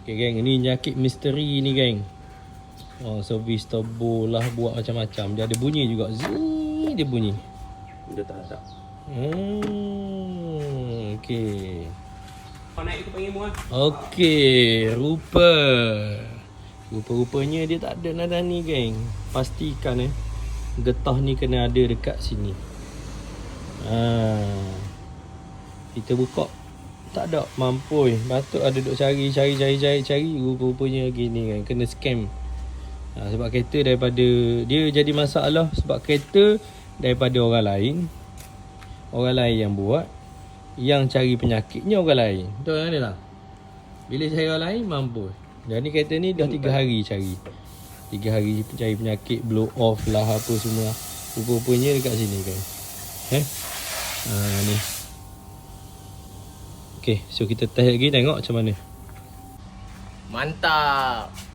Okay geng, ni penyakit misteri ni geng. Oh, servis turbo lah, buat macam-macam. Dia ada bunyi juga. Zing, dia bunyi. Dia tak ada. Okay. Kau naik tu panggil muat. Okay, rupa-rupanya dia tak ada nada ni geng. Pastikan getah ni kena ada dekat sini. Kita buka tak ada, mampu. Patut ada duk cari. Rupa-rupanya gini kan, kena scam. Sebab kereta daripada dia jadi masalah sebab kereta daripada orang lain. Orang lain yang buat, yang cari penyakitnya orang lain. Betul kan dia tak? Bila cari orang lain mampu. Dan ni kereta ni dah 3 hari cari. 3 hari cari penyakit, blow off lah apa semua. Rupa-rupanya dekat sini kan. Ni. Okay, so kita test lagi, tengok macam mana. Mantap.